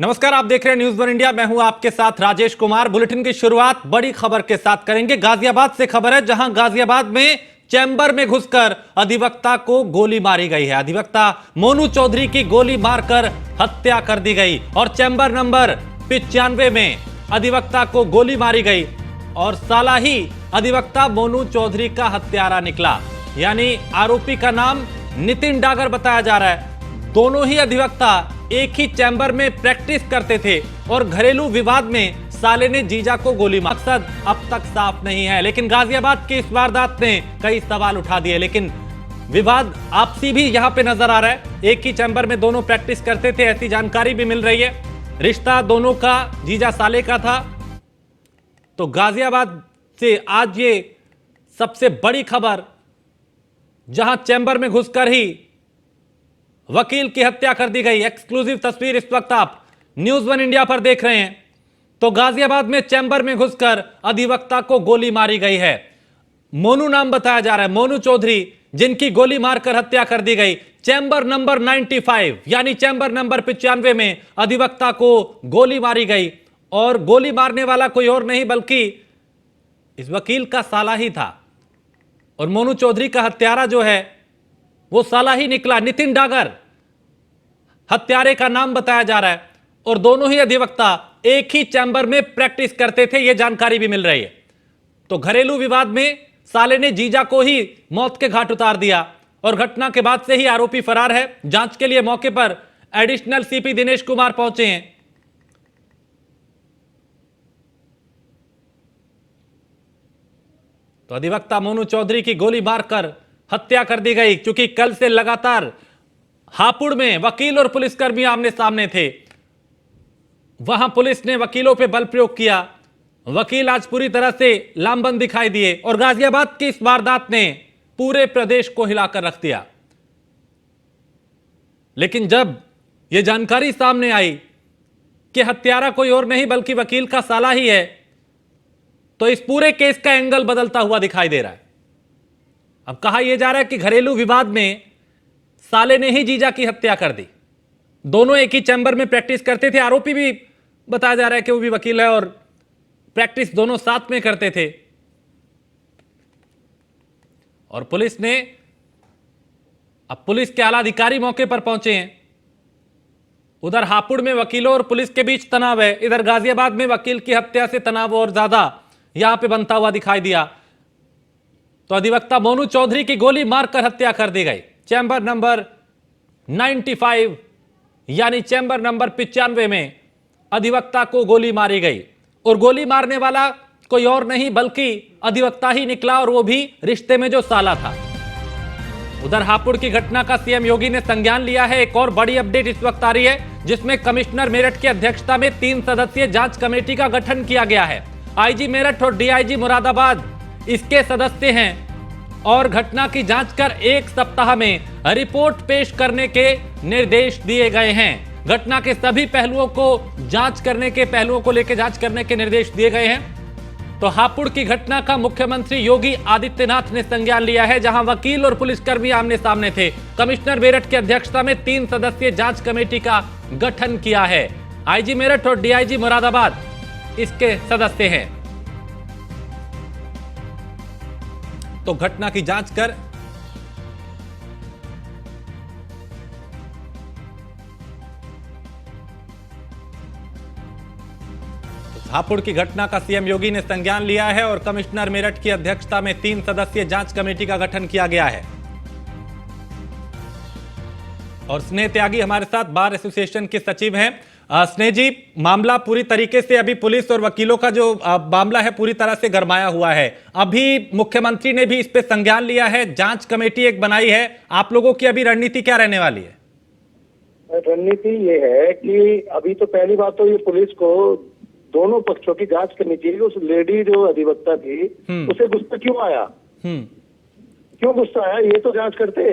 नमस्कार, आप देख रहे हैं न्यूज वन इंडिया। मैं हूं आपके साथ राजेश कुमार। बुलेटिन की शुरुआत बड़ी खबर के साथ करेंगे। गाजियाबाद से खबर है, जहां गाजियाबाद में चैम्बर में घुसकर अधिवक्ता को गोली मारी गई है। अधिवक्ता मोनू चौधरी की गोली मारकर हत्या कर दी गई और चैम्बर नंबर 95 में अधिवक्ता को गोली मारी गई और साला ही अधिवक्ता मोनू चौधरी का हत्यारा निकला। यानी आरोपी का नाम नितिन डागर बताया जा रहा है। दोनों ही अधिवक्ता एक ही चैम्बर में प्रैक्टिस करते थे और घरेलू विवाद में साले ने जीजा को गोली मारी। मकसद अब तक साफ नहीं है, लेकिन गाजियाबाद की इस वारदात ने कई सवाल उठा दिए। लेकिन विवाद आपसी भी यहां पे नजर आ रहा है। एक ही चैम्बर में दोनों प्रैक्टिस करते थे, ऐसी जानकारी भी मिल रही है। रिश्ता दोनों का जीजा साले का था। तो गाजियाबाद से आज ये सबसे बड़ी खबर, जहां चैम्बर में घुसकर ही वकील की हत्या कर दी गई। एक्सक्लूसिव तस्वीर इस वक्त आप न्यूज वन इंडिया पर देख रहे हैं। तो गाजियाबाद में चैम्बर में घुसकर अधिवक्ता को गोली मारी गई है। मोनू नाम बताया जा रहा है, मोनू चौधरी, जिनकी गोली मारकर हत्या कर दी गई। चैम्बर नंबर 95 यानी चैम्बर नंबर 95 में अधिवक्ता को गोली मारी गई और गोली मारने वाला कोई और नहीं बल्कि इस वकील का साला ही था। और मोनू चौधरी का हत्यारा जो है वो साला ही निकला। नितिन डागर हत्यारे का नाम बताया जा रहा है और दोनों ही अधिवक्ता एक ही चैम्बर में प्रैक्टिस करते थे, यह जानकारी भी मिल रही है। तो घरेलू विवाद में साले ने जीजा को ही मौत के घाट उतार दिया और घटना के बाद से ही आरोपी फरार है। जांच के लिए मौके पर एडिशनल सीपी दिनेश कुमार पहुंचे हैं। तो अधिवक्ता मोनू चौधरी की गोली मारकर हत्या कर दी गई। क्योंकि कल से लगातार हापुड़ में वकील और पुलिसकर्मी आमने सामने थे, वहां पुलिस ने वकीलों पे बल प्रयोग किया। वकील आज पूरी तरह से लामबंद दिखाई दिए और गाजियाबाद की इस वारदात ने पूरे प्रदेश को हिलाकर रख दिया। लेकिन जब यह जानकारी सामने आई कि हत्यारा कोई और नहीं बल्कि वकील का साला ही है, तो इस पूरे केस का एंगल बदलता हुआ दिखाई दे रहा है। अब कहा यह जा रहा है कि घरेलू विवाद में साले ने ही जीजा की हत्या कर दी। दोनों एक ही चैम्बर में प्रैक्टिस करते थे। आरोपी भी बताया जा रहा है कि वो भी वकील है और प्रैक्टिस दोनों साथ में करते थे। और पुलिस ने, अब पुलिस के आला अधिकारी मौके पर पहुंचे हैं। उधर हापुड़ में वकीलों और पुलिस के बीच तनाव है, इधर गाजियाबाद में वकील की हत्या से तनाव और ज्यादा यहां पे बनता हुआ दिखाई दिया। तो अधिवक्ता मोनू चौधरी की गोली मारकर हत्या कर दी गई। चैम्बर नंबर 95 यानी चैम्बर नंबर 95 में अधिवक्ता को गोली मारी गई और गोली मारने वाला कोई और नहीं बल्कि अधिवक्ता ही निकला, और वो भी रिश्ते में जो साला था। उधर हापुड़ की घटना का सीएम योगी ने संज्ञान लिया है। एक और बड़ी अपडेट इस वक्त आ रही है, जिसमें कमिश्नर मेरठ की अध्यक्षता में 3 सदस्यीय जांच कमेटी का गठन किया गया है। आईजी मेरठ और डीआईजी मुरादाबाद इसके सदस्य हैं और घटना की जांच कर 1 सप्ताह में रिपोर्ट पेश करने के निर्देश दिए गए हैं। घटना के सभी पहलुओं को लेकर जांच करने के निर्देश दिए गए हैं। तो हापुड़ की घटना का मुख्यमंत्री योगी आदित्यनाथ ने संज्ञान लिया है, जहां वकील और पुलिसकर्मी आमने सामने थे। कमिश्नर मेरठ की अध्यक्षता में 3 सदस्यीय जांच कमेटी का गठन किया है। आईजी मेरठ और डीआईजी मुरादाबाद इसके सदस्य हैं। तो घटना की जांच कर हापुड़ की घटना का सीएम योगी ने संज्ञान लिया है और कमिश्नर मेरठ की अध्यक्षता में 3 सदस्यीय जांच कमेटी का गठन किया गया है। और स्नेह त्यागी हमारे साथ बार एसोसिएशन के सचिव हैं। स्नेह जी, मामला पूरी तरीके से अभी पुलिस और वकीलों का जो मामला है पूरी तरह से गरमाया हुआ है। अभी मुख्यमंत्री ने भी इस पे संज्ञान लिया है, जांच कमेटी एक बनाई है। आप लोगों की अभी रणनीति क्या रहने वाली है? रणनीति ये है कि अभी तो पहली बात तो ये पुलिस को दोनों पक्षों की जांच करनी चाहिए। उस लेडी जो अधिवक्ता थी उसे गुस्सा क्यों आया, क्यों गुस्सा आया, ये तो जांच करते।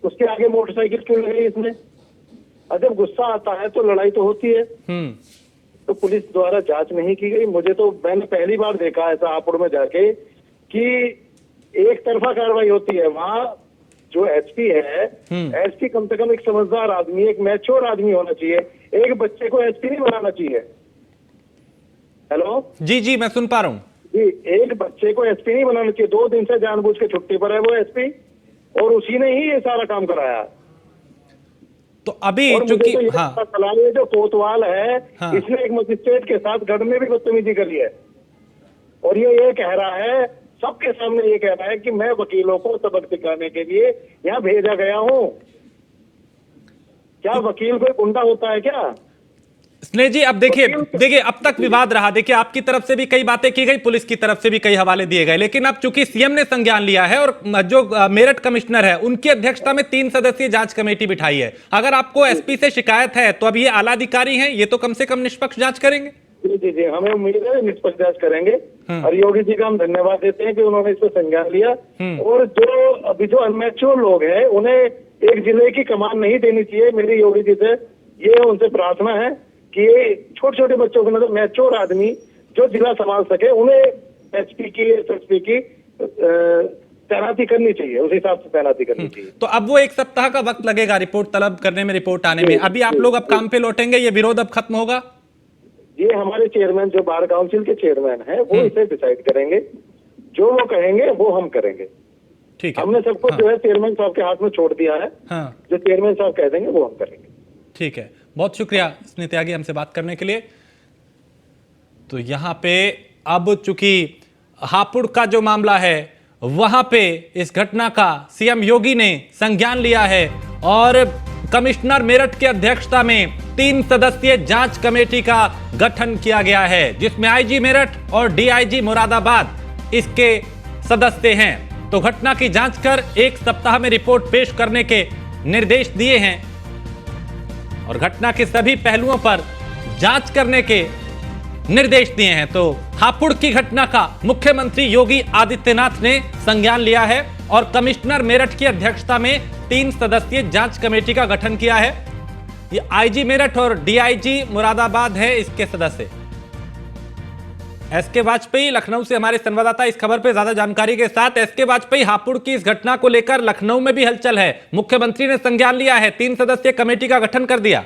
उसके आगे मोटरसाइकिल क्यों लगी इसमें? जब गुस्सा आता है तो लड़ाई तो होती है। तो पुलिस द्वारा जांच नहीं की गई। मैंने पहली बार देखा ऐसा हापुड़ में जाके कि एक तरफा कार्रवाई होती है। वहाँ जो एसपी है, एसपी कम से कम एक समझदार आदमी, एक मैच्योर आदमी होना चाहिए। एक बच्चे को एसपी नहीं बनाना चाहिए। हेलो जी जी, मैं सुन पा रहा हूँ जी। एक बच्चे को एसपी नहीं बनाना चाहिए। 2 दिन से जानबूझ के छुट्टी पर है वो एसपी, और उसी ने ही ये सारा काम कराया। तो अभी और चूंकि मुझे तो ये हाँ पता चला, ये जो कोतवाल है, हाँ। इसने एक मजिस्ट्रेट के साथ घर में भी बदतमीजी करी है, और ये कह रहा है, सबके सामने ये कह रहा है कि मैं वकीलों को सबक सिखाने के लिए यहाँ भेजा गया हूँ। क्या वकील कोई गुंडा होता है क्या? स्नेह जी, अब देखिए अब तक विवाद रहा। देखिए, आपकी तरफ से भी कई बातें की गई, पुलिस की तरफ से भी कई हवाले दिए गए, लेकिन अब चूंकि सीएम ने संज्ञान लिया है और जो मेरठ कमिश्नर है उनकी अध्यक्षता में 3 सदस्यीय जांच कमेटी बिठाई है, अगर आपको एसपी से शिकायत है तो अब ये आला अधिकारी हैं, ये तो कम से कम निष्पक्ष जांच करेंगे। जी जी जी, हमें उम्मीद है निष्पक्ष जांच करेंगे, और योगी जी का हम धन्यवाद देते हैं कि उन्होंने इस पर संज्ञान लिया। और जो अभी जो अनमैच्योर लोग हैं, उन्हें एक जिले की कमान नहीं देनी चाहिए। मेरी योगी जी से ये उनसे प्रार्थना है कि ये छोटे छोटे बच्चों के मतलब मैच्योर आदमी जो जिला संभाल सके, उन्हें एसपी की, एसएसपी की तैनाती करनी चाहिए, उस हिसाब से तैनाती करनी चाहिए। तो अब वो 1 सप्ताह का वक्त लगेगा रिपोर्ट तलब करने में, रिपोर्ट आने में। अभी आप लोग अब काम पे लौटेंगे, ये विरोध अब खत्म होगा? ये हमारे चेयरमैन, जो बार काउंसिल के चेयरमैन है, वो इसे डिसाइड करेंगे। जो वो कहेंगे वो हम करेंगे। ठीक है, हमने सब कुछ जो है चेयरमैन साहब के हाथ में छोड़ दिया है। जो चेयरमैन साहब कह देंगे वो हम करेंगे। ठीक है, बहुत शुक्रिया स्नेह त्यागी हमसे बात करने के लिए। तो यहां पे अब चूंकि हापुड़ का जो मामला है, वहां पे इस घटना का सीएम योगी ने संज्ञान लिया है और कमिश्नर मेरठ की अध्यक्षता में 3 सदस्यीय जांच कमेटी का गठन किया गया है, जिसमें आईजी मेरठ और डीआईजी मुरादाबाद इसके सदस्य हैं। तो घटना की जांच कर 1 सप्ताह में रिपोर्ट पेश करने के निर्देश दिए हैं और घटना के सभी पहलुओं पर जांच करने के निर्देश दिए हैं। तो हापुड़ की घटना का मुख्यमंत्री योगी आदित्यनाथ ने संज्ञान लिया है और कमिश्नर मेरठ की अध्यक्षता में 3 सदस्यीय जांच कमेटी का गठन किया है। ये आईजी मेरठ और डीआईजी मुरादाबाद है इसके सदस्य। एसके वाजपेयी लखनऊ से हमारे संवाददाता इस खबर पर ज्यादा जानकारी के साथ। एसके वाजपेयी, हापुड़ की इस घटना को लेकर लखनऊ में भी हलचल है, मुख्यमंत्री ने संज्ञान लिया है, 3 सदस्यीय कमेटी का गठन कर दिया।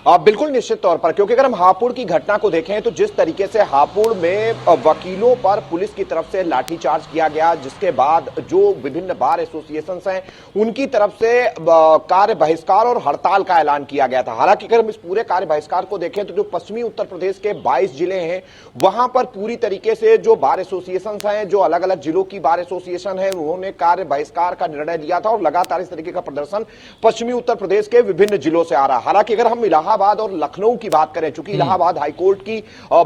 बिल्कुल निश्चित तौर पर, क्योंकि अगर हम हापुड़ की घटना को देखें तो जिस तरीके से हापुड़ में वकीलों पर पुलिस की तरफ से लाठीचार्ज किया गया, जिसके बाद जो विभिन्न बार एसोसिएशन हैं उनकी तरफ से कार्य बहिष्कार और हड़ताल का ऐलान किया गया था। हालांकि अगर हम इस पूरे कार्य बहिष्कार को देखें तो जो पश्चिमी उत्तर प्रदेश के 22 जिले हैं वहां पर पूरी तरीके से जो बार एसोसिएशन हैं, जो अलग अलग जिलों की बार एसोसिएशन है, उन्होंने कार्य बहिष्कार का निर्णय लिया था और लगातार इस तरीके का प्रदर्शन पश्चिमी उत्तर प्रदेश के विभिन्न जिलों से आ रहा। हालांकि अगर हम इलाहाबाद और लखनऊ की बात करें, चूंकि इलाहाबाद हाईकोर्ट की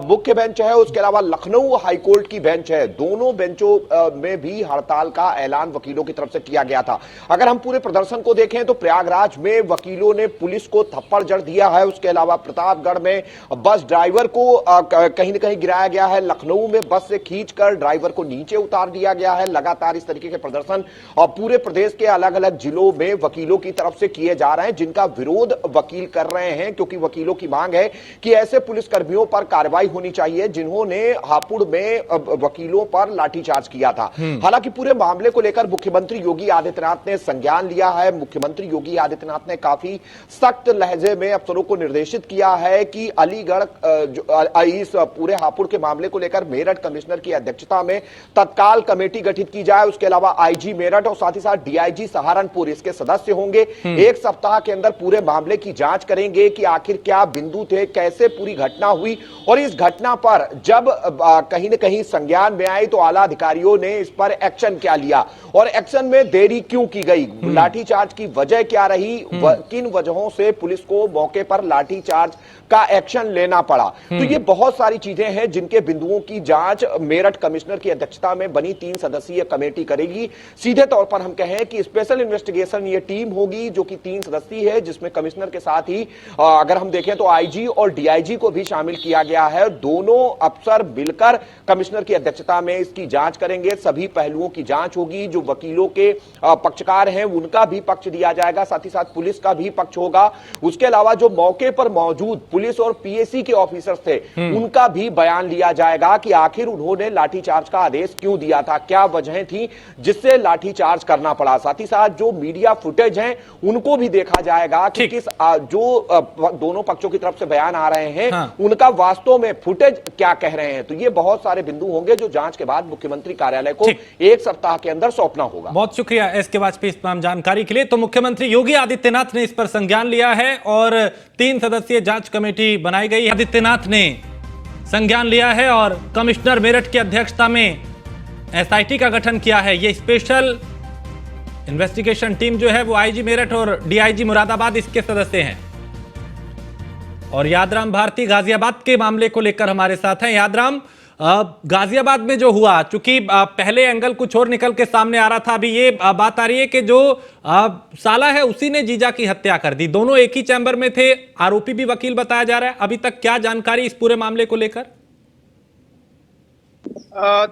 मुख्य बेंच है, उसके अलावा लखनऊ हाईकोर्ट की बेंच है, दोनों बेंचों में भी हड़ताल का ऐलान वकीलों की तरफ से किया गया था। अगर हम पूरे प्रदर्शन को देखें तो प्रयागराज में वकीलों ने पुलिस को थप्पड़ जड़ दिया है, उसके अलावा प्रतापगढ़ में बस ड्राइवर को कहीं न कहीं गिराया गया है, लखनऊ में बस से खींचकर ड्राइवर को नीचे उतार दिया गया है। लगातार इस तरीके के प्रदर्शन और पूरे प्रदेश के अलग अलग जिलों में वकीलों की तरफ से किए जा रहे हैं, जिनका विरोध वकील कर रहे हैं, क्योंकि वकीलों की मांग है कि ऐसे पुलिसकर्मियों पर कार्रवाई होनी चाहिए जिन्होंने हापुड़ में वकीलों पर लाठीचार्ज किया था। हालांकि पूरे मामले को लेकर मुख्यमंत्री योगी आदित्यनाथ ने संज्ञान लिया है। मुख्यमंत्री योगी आदित्यनाथ ने काफी सख्त लहजे में अफसरों को निर्देशित किया है कि अलीगढ़ इस पूरे हापुड़ के मामले को लेकर मेरठ कमिश्नर की अध्यक्षता में तत्काल कमेटी गठित की जाए। उसके अलावा आईजी मेरठ और साथ ही साथ डीआईजी सहारनपुर इसके सदस्य होंगे। 1 सप्ताह के अंदर पूरे मामले की जांच करेंगे कि आखिर क्या बिंदु थे, कैसे पूरी घटना हुई, और इस घटना पर जब कहीं न कहीं संज्ञान में आई तो आला अधिकारियों ने इस पर एक्शन क्या लिया और एक्शन में देरी क्यों की गई, लाठीचार्ज की वजह क्या रही, किन वजहों से पुलिस को मौके पर लाठीचार्ज का एक्शन लेना पड़ा। तो ये बहुत सारी चीजें हैं जिनके बिंदुओं की जांच मेरठ कमिश्नर की अध्यक्षता में बनी 3 सदस्यीय कमेटी करेगी। सीधे तौर पर हम कहें कि स्पेशल इन्वेस्टिगेशन ये टीम होगी जो कि 3 सदस्यीय है, जिसमें कमिश्नर के साथ ही अगर हम देखें तो आईजी और डीआईजी को भी शामिल किया गया है। दोनों अफसर मिलकर कमिश्नर की अध्यक्षता में इसकी जांच करेंगे। सभी पहलुओं की जांच होगी। जो वकीलों के पक्षकार हैं उनका भी पक्ष दिया जाएगा, साथ ही साथ पुलिस का भी पक्ष होगा। उसके अलावा जो मौके पर मौजूद पुलिस और पीएसी के ऑफिसर्स थे उनका भी बयान लिया जाएगा कि आखिर उन्होंने लाठीचार्ज का आदेश क्यों दिया था, क्या वजहें थी जिससे लाठीचार्ज करना पड़ा। साथ ही साथ जो मीडिया फुटेज हैं उनको भी देखा जाएगा कि किस जो दोनों पक्षों की तरफ से बयान आ रहे हैं उनका वास्तव में फुटेज क्या कह रहे हैं। तो ये बहुत सारे बिंदु होंगे जो जांच के बाद मुख्यमंत्री कार्यालय को 1 सप्ताह के अंदर सौंपना होगा। बहुत शुक्रिया एस के वाजपेयी इस तमाम जानकारी के लिए। तो मुख्यमंत्री योगी आदित्यनाथ ने इस पर संज्ञान लिया है और 3 सदस्यीय जांच कमेटी बनाई गई है। आदित्यनाथ ने संज्ञान लिया है और कमिश्नर मेरठ की अध्यक्षता में एसआईटी का गठन किया है। ये स्पेशल इन्वेस्टिगेशन टीम जो है वो आईजी मेरठ और डीआईजी मुरादाबाद इसके सदस्य हैं। और यादराम भारती गाजियाबाद के मामले को लेकर हमारे साथ हैं। यादराम, गाजियाबाद में जो हुआ, चूंकि पहले एंगल कुछ और निकल के सामने आ रहा था, अभी ये बात आ रही है कि जो साला है उसी ने जीजा की हत्या कर दी। दोनों एक ही चैम्बर में थे, आरोपी भी वकील बताया जा रहा है। अभी तक क्या जानकारी इस पूरे मामले को लेकर?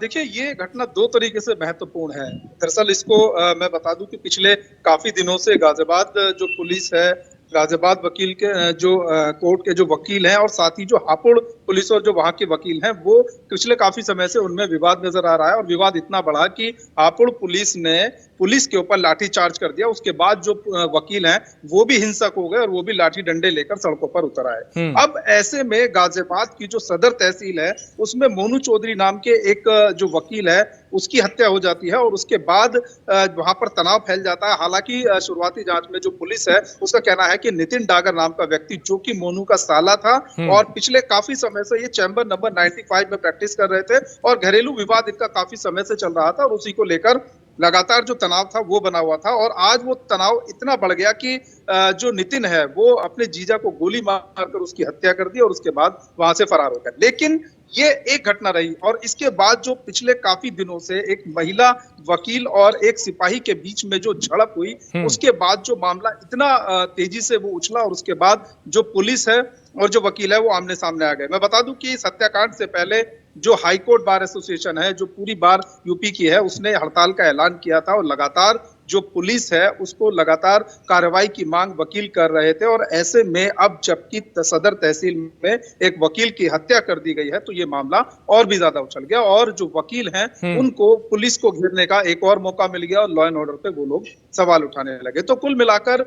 देखिए, ये घटना 2 तरीके से महत्वपूर्ण है। दरअसल इसको मैं बता दूं कि पिछले काफी दिनों से गाजियाबाद जो पुलिस है, गाजियाबाद वकील के जो कोर्ट के जो वकील हैं और साथ ही जो हापुड़ पुलिस और जो वहां के वकील हैं, वो पिछले काफी समय से उनमें विवाद नजर आ रहा है। और विवाद इतना बढ़ा कि हापुड़ पुलिस ने पुलिस के ऊपर लाठीचार्ज कर दिया। उसके बाद जो वकील हैं वो भी हिंसक हो गए और वो भी लाठी डंडे लेकर सड़कों पर उतर आए। अब ऐसे में गाजियाबाद की जो सदर तहसील है उसमें मोनू चौधरी नाम के एक जो वकील है उसकी हत्या हो जाती है और उसके बाद वहां पर तनाव फैल जाता है। हालांकि शुरुआती जांच में जो पुलिस है उसका कहना है कि नितिन डागर नाम का व्यक्ति, जो कि मोनू का साला था और पिछले काफी समय से ये चैम्बर नंबर 95 में प्रैक्टिस कर रहे थे और घरेलू विवाद इनका काफी समय से चल रहा था और उसी को लेकर लगातार जो तनाव था वो बना हुआ था। और आज वो तनाव इतना बढ़ गया कि जो नितिन है वो अपने जीजा को गोली मारकर उसकी हत्या कर दी और उसके बाद वहां से फरार हो गया। लेकिन ये एक घटना रही और इसके बाद जो पिछले काफी दिनों से एक महिला वकील और एक सिपाही के बीच में जो झड़प हुई, उसके बाद जो मामला इतना तेजी से वो उछला और उसके बाद जो पुलिस है और जो वकील है वो आमने सामने आ गए। मैं बता दूं कि इस हत्याकांड से पहले जो हाईकोर्ट बार एसोसिएशन है, जो पूरी बार यूपी की है, उसने हड़ताल का ऐलान किया था और लगातार जो पुलिस है उसको लगातार कार्रवाई की मांग वकील कर रहे थे। और ऐसे में अब जबकि सदर तहसील में एक वकील की हत्या कर दी गई है तो ये मामला और भी ज्यादा उछल गया और जो वकील हैं उनको पुलिस को घेरने का एक और मौका मिल गया और लॉ एंड ऑर्डर पे वो लोग सवाल उठाने लगे। तो कुल मिलाकर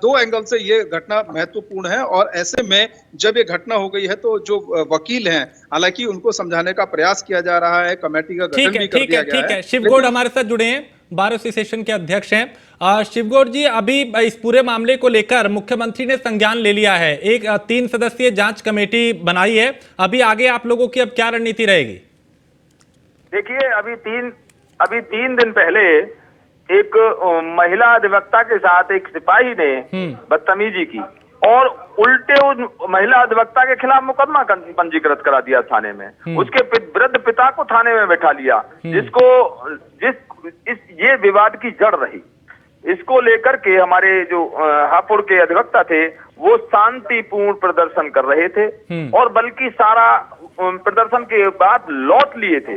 2 एंगल से ये घटना महत्वपूर्ण है। और ऐसे में जब ये घटना हो गई है तो जो वकील हैं, हालांकि उनको समझाने का प्रयास किया जा रहा है, कमेटी का गठन भी कर दिया गया है। शिवगौड़ हमारे साथ जुड़े हैं, बार एसोसिएशन के अध्यक्ष हैं। शिवगौड़ जी, अभी इस पूरे मामले को लेकर मुख्यमंत्री ने संज्ञान ले लिया है, एक 3 सदस्यीय जांच कमेटी बनाई है। अभी आगे आप लोगों की अब क्या रणनीति रहेगी? देखिए, अभी 3 दिन पहले एक महिला अधिवक्ता के साथ एक सिपाही ने बदतमीजी की और उल्टे उस महिला अधिवक्ता के खिलाफ मुकदमा पंजीकृत करा दिया थाने में। उसके वृद्ध पिता को थाने में बैठा लिया, ये विवाद की जड़ रही। इसको लेकर के हमारे जो हापुड़ के अधिवक्ता थे वो शांतिपूर्ण प्रदर्शन कर रहे थे और बल्कि सारा प्रदर्शन के बाद लौट लिए थे।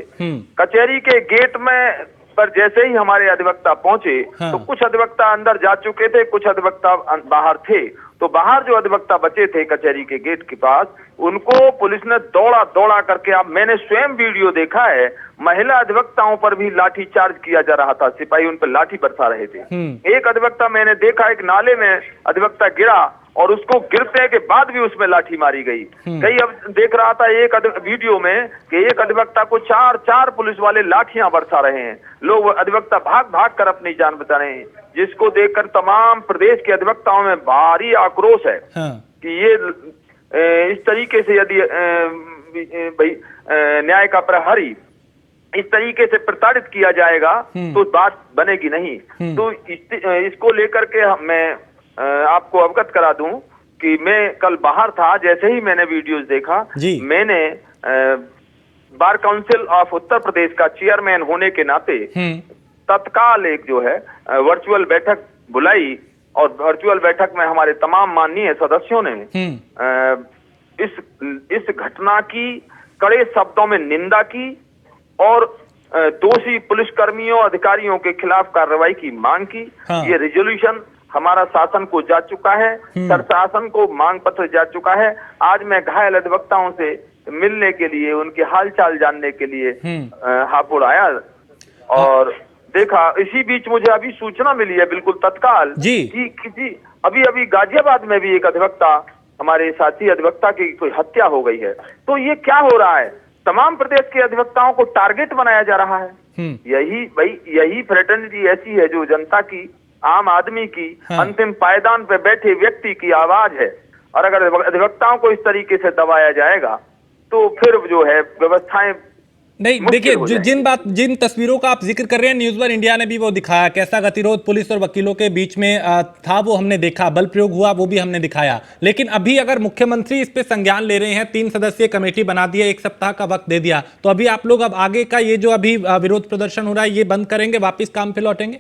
कचहरी के गेट में पर जैसे ही हमारे अधिवक्ता पहुंचे तो कुछ अधिवक्ता अंदर जा चुके थे, कुछ अधिवक्ता बाहर थे। तो बाहर जो अधिवक्ता बचे थे कचहरी के गेट के पास, उनको पुलिस ने दौड़ा करके, अब मैंने स्वयं वीडियो देखा है, महिला अधिवक्ताओं पर भी लाठी चार्ज किया जा रहा था। सिपाही उन पर लाठी बरसा रहे थे। एक अधिवक्ता मैंने देखा, एक नाले में अधिवक्ता गिरा और उसको गिरने के बाद भी उसमें लाठी मारी गई। अब देख रहा था एक वीडियो में कि एक अधिवक्ता को 4 पुलिस वाले लाठियां बरसा रहे हैं। लोग अधिवक्ता भाग कर अपनी जान बचा रहे हैं, जिसको देखकर तमाम प्रदेश के अधिवक्ताओं में भारी आक्रोश है कि ये इस तरीके से यदि न्याय का प्रहरी इस तरीके से प्रताड़ित किया जाएगा तो बात बनेगी नहीं। तो इसको लेकर के मैं आपको अवगत करा दूं कि मैं कल बाहर था, जैसे ही मैंने वीडियोस देखा, मैंने bar council of Uttar Pradesh का चेयरमैन होने के नाते तत्काल एक जो है वर्चुअल बैठक बुलाई और वर्चुअल बैठक में हमारे तमाम माननीय सदस्यों ने इस घटना की कड़े शब्दों में निंदा की और दोषी पुलिसकर्मियों अधिकारियों के खिलाफ कार्रवाई की मांग की। ये रिजोल्यूशन हमारा शासन को जा चुका है, शासन को मांग पत्र जा चुका है। आज मैं घायल अधिवक्ताओं से मिलने के लिए, उनके हालचाल जानने के लिए हापुड़ आया और देखा। इसी बीच मुझे अभी सूचना मिली है बिल्कुल तत्काल कि किसी अभी गाजियाबाद में भी एक अधिवक्ता, हमारे साथी अधिवक्ता की कोई हत्या हो गई है। तो ये क्या हो रहा है? तमाम प्रदेश के अधिवक्ताओं को टारगेट बनाया जा रहा है। यही फ्रेटर्निटी ऐसी है जो जनता की, आम आदमी की अंतिम पायदान पे बैठे व्यक्ति की आवाज है। और अगर अधिवक्ताओं को इस तरीके से दबाया जाएगा तो फिर जो है व्यवस्थाएं नहीं। देखिए, जिन तस्वीरों का आप जिक्र कर रहे हैं, न्यूज़ वन इंडिया ने भी वो दिखाया, कैसा गतिरोध पुलिस और वकीलों के बीच में था, वो हमने देखा। बल प्रयोग हुआ, वो भी हमने दिखाया। लेकिन अभी अगर मुख्यमंत्री इस पे संज्ञान ले रहे हैं, 3 सदस्यीय कमेटी बना दिया, 1 सप्ताह का वक्त दे दिया, तो अभी आप लोग अब आगे का ये जो अभी विरोध प्रदर्शन हो रहा है, ये बंद करेंगे, वापिस काम पे लौटेंगे?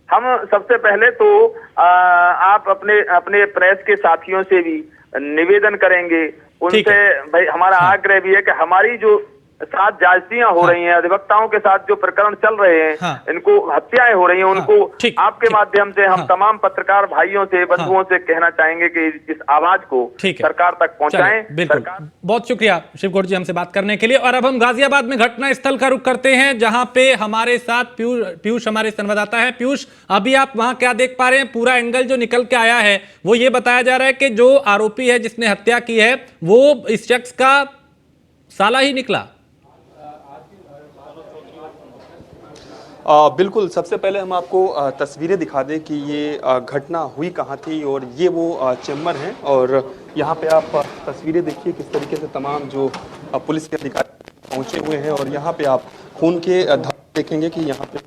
हम सबसे पहले तो आप अपने प्रेस के साथियों से भी निवेदन करेंगे, उनसे भाई हमारा आग्रह भी है कि हमारी जो साथ जांचियां हो रही हैं, अधिवक्ताओं के साथ जो प्रकरण चल रहे हैं, इनको हत्याएं हो रही हैं, उनको आपके माध्यम से हम तमाम पत्रकार भाइयों से, बंधुओं से कहना चाहेंगे कि इस आवाज को सरकार तक पहुंचाएं। बिल्कुल, बहुत शुक्रिया शिवगौर जी हमसे बात करने के लिए। और अब हम गाजियाबाद में घटना स्थल का रुख करते हैं, जहां पे हमारे साथ पीयूष हमारे संवाददाता है। पीयूष, अभी आप वहां क्या देख पा रहे हैं? पूरा एंगल जो निकल के आया है वो ये बताया जा रहा है कि जो आरोपी है, जिसने हत्या की है, वो इस शख्स का साला ही निकला। बिल्कुल, सबसे पहले हम आपको तस्वीरें दिखा दें कि ये घटना हुई कहाँ थी। और ये वो चेंबर हैं और यहाँ पे आप तस्वीरें देखिए किस तरीके से तमाम जो पुलिस के अधिकारी पहुँचे हुए हैं। और यहाँ पे आप खून के धब्बे देखेंगे कि यहाँ पे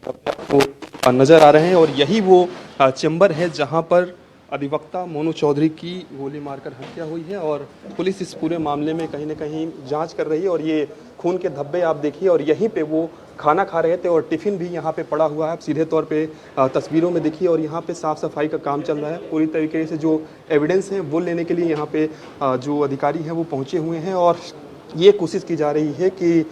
आपको नज़र आ रहे हैं। और यही वो चेंबर है जहाँ पर अधिवक्ता मोनू चौधरी की गोली मारकर हत्या हुई है। और पुलिस इस पूरे मामले में कहीं ना कहीं जांच कर रही है। और ये खून के धब्बे आप देखिए, और यहीं पे वो खाना खा रहे थे और टिफ़िन भी यहाँ पे पड़ा हुआ है, आप सीधे तौर पे तस्वीरों में देखिए। और यहाँ पे साफ़ सफाई का काम चल रहा है। पूरी तरीके से जो एविडेंस हैं वो लेने के लिए यहाँ पे जो अधिकारी हैं वो पहुँचे हुए हैं। और ये कोशिश की जा रही है कि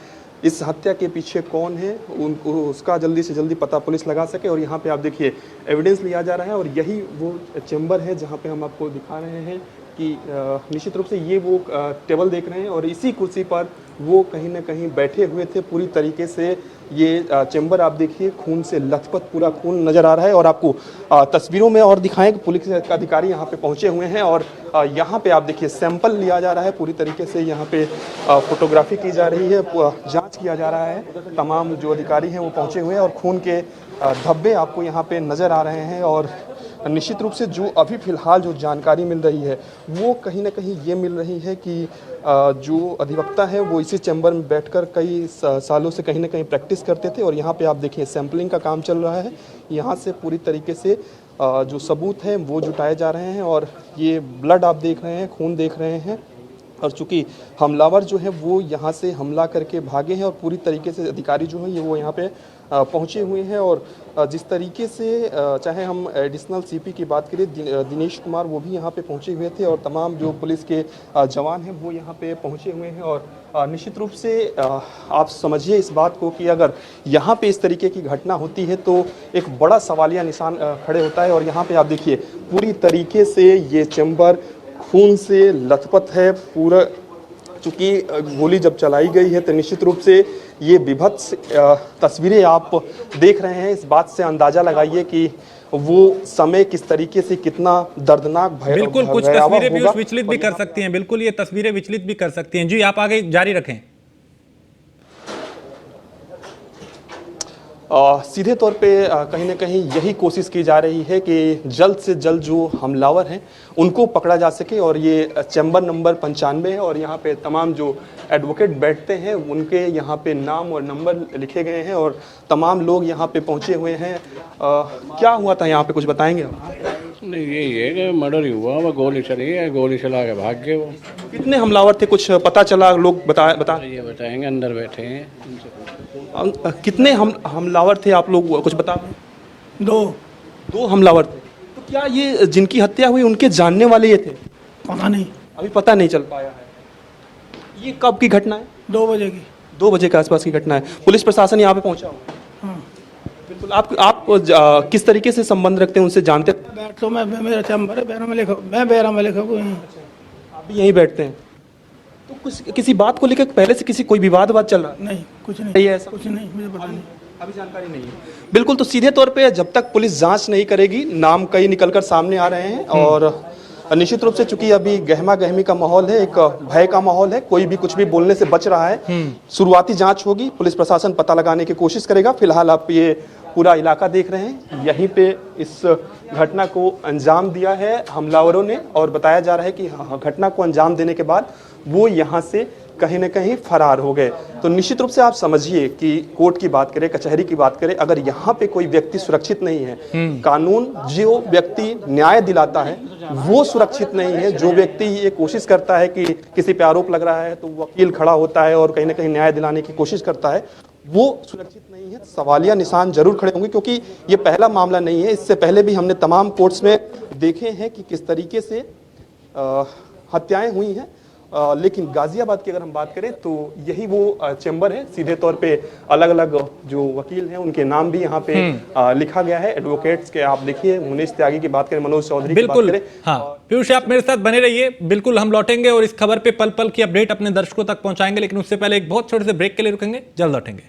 इस हत्या के पीछे कौन है, उनको उसका जल्दी से जल्दी पता पुलिस लगा सके। और यहाँ पे आप देखिए एविडेंस लिया जा रहा है। और यही वो चेंबर है जहाँ पे हम आपको दिखा रहे हैं कि निश्चित रूप से ये वो टेबल देख रहे हैं और इसी कुर्सी पर वो कहीं ना कहीं बैठे हुए थे। पूरी तरीके से ये चेंबर आप देखिए खून से लथपथ पूरा खून नज़र आ रहा है। और आपको तस्वीरों में और दिखाएं कि पुलिस अधिकारी यहाँ पे पहुँचे हुए हैं। और यहाँ पे आप देखिए सैंपल लिया जा रहा है, पूरी तरीके से यहाँ पे फोटोग्राफी की जा रही है, जांच किया जा रहा है। तमाम जो अधिकारी हैं वो पहुँचे हुए हैं और खून के धब्बे आपको यहाँ पे नज़र आ रहे हैं। और निश्चित रूप से जो अभी फ़िलहाल जो जानकारी मिल रही है वो कहीं ना कहीं ये मिल रही है कि जो अधिवक्ता है वो इसी चैम्बर में बैठकर कई सालों से कहीं ना कहीं प्रैक्टिस करते थे। और यहाँ पे आप देखिए सैम्पलिंग का काम चल रहा है। यहाँ से पूरी तरीके से जो सबूत हैं वो जुटाए जा रहे हैं। और ये ब्लड आप देख रहे हैं, खून देख रहे हैं। और चूँकि हमलावर जो है वो यहाँ से हमला करके भागे हैं और पूरी तरीके से अधिकारी जो हैं ये वो यहाँ पे पहुँचे हुए हैं। और जिस तरीके से चाहे हम एडिशनल सीपी की बात करें, दिनेश कुमार, वो भी यहाँ पे पहुँचे हुए थे। और तमाम जो पुलिस के जवान हैं वो यहाँ पे पहुँचे हुए हैं। और निश्चित रूप से आप समझिए इस बात को कि अगर यहाँ पे इस तरीके की घटना होती है तो एक बड़ा सवालिया निशान खड़े होता है। और यहाँ पे आप देखिए पूरी तरीके से ये चैम्बर खून से लथपथ है पूरा। चूँकि गोली जब चलाई गई है तो निश्चित रूप से ये विभत्स तस्वीरें आप देख रहे हैं। इस बात से अंदाज़ा लगाइए कि वो समय किस तरीके से कितना दर्दनाक बिल्कुल कुछ तस्वीरें भी विचलित भी कर सकती हैं। बिल्कुल ये तस्वीरें विचलित भी कर सकती हैं। जी आप आगे जारी रखें। सीधे तौर पे कहीं ना कहीं यही कोशिश की जा रही है कि जल्द से जल्द जो हमलावर हैं उनको पकड़ा जा सके। और ये चैम्बर नंबर 95 है और यहाँ पे तमाम जो एडवोकेट बैठते हैं उनके यहाँ पे नाम और नंबर लिखे गए हैं और तमाम लोग यहाँ पे पहुँचे हुए हैं। क्या हुआ था यहाँ पे, कुछ बताएंगे आप? नहीं, यही है कि मर्डर ही हुआ, वो गोली चली है, गोली चला के भाग गए। वो कितने हमलावर थे, कुछ पता चला? लोग बता ये बताएंगे, अंदर बैठे हैं। कितने हमलावर थे आप लोग कुछ बता? दो हमलावर थे। क्या ये जिनकी हत्या हुई उनके जानने वाले ये थे? पता नहीं। अभी पता नहीं चल पाया है। ये कब की घटना है? 2 बजे की। 2 बजे के आसपास की घटना है। पुलिस प्रशासन यहाँ पे पहुंचा हुआ? हाँ। बिल्कुल। आप किस तरीके से संबंध रखते हैं उनसे, जानते? बैठ तो मैं, मेरा चैम्बर है बैरा में लिखा, मैं बैरा में लिखा हुआ हूँ। आप भी यहीं बैठते हैं? तो किसी बात को लेकर पहले से कोई विवाद चल रहा है? नहीं, कुछ नहीं। नहीं है ऐसा? कुछ नहीं, मुझे पता नहीं। अभी जानकारी नहीं है। बिल्कुल। तो सीधे तौर पे जब तक पुलिस जांच नहीं करेगी, नाम कई निकलकर सामने आ रहे हैं और निश्चित रूप से चूंकि अभी गहमा गहमी का माहौल है, एक भय का माहौल है, कोई भी कुछ भी बोलने से बच रहा है। शुरुआती जांच होगी, पुलिस प्रशासन पता लगाने की कोशिश करेगा। फिलहाल आप ये पूरा इलाका देख रहे हैं, यहीं पे इस घटना को अंजाम दिया है हमलावरों ने और बताया जा रहा है कि घटना को अंजाम देने के बाद वो यहाँ से कहीं न कहीं फरार हो गए। तो निश्चित रूप से आप समझिए कि कोर्ट की बात करें, कचहरी की बात करें, अगर यहाँ पे कोई व्यक्ति सुरक्षित नहीं है, कानून जो व्यक्ति न्याय दिलाता है वो सुरक्षित नहीं है। जो व्यक्ति ये कोशिश करता है कि किसी पे आरोप लग रहा है तो वकील खड़ा होता है और कहीं ना कहीं न्याय दिलाने की कोशिश करता है, वो सुरक्षित नहीं है। सवालिया निशान जरूर खड़े होंगे क्योंकि ये पहला मामला नहीं है। इससे पहले भी हमने तमाम कोर्ट्स में देखे हैं कि किस तरीके से हत्याएं हुई हैं। लेकिन गाजियाबाद की अगर हम बात करें तो यही वो चैम्बर है। सीधे तौर पे अलग अलग जो वकील हैं उनके नाम भी यहाँ पे लिखा गया है। एडवोकेट्स के आप देखिए, मुनीश त्यागी की बात करें, मनोज चौधरी की बात करें। हाँ पीयूष, आप मेरे साथ बने रहिए, बिल्कुल हम लौटेंगे और इस खबर पे पल पल की अपडेट अपने दर्शकों तक पहुंचाएंगे। लेकिन उससे पहले एक बहुत छोटे से ब्रेक के लिए रुकेंगे, जल्द लौटेंगे।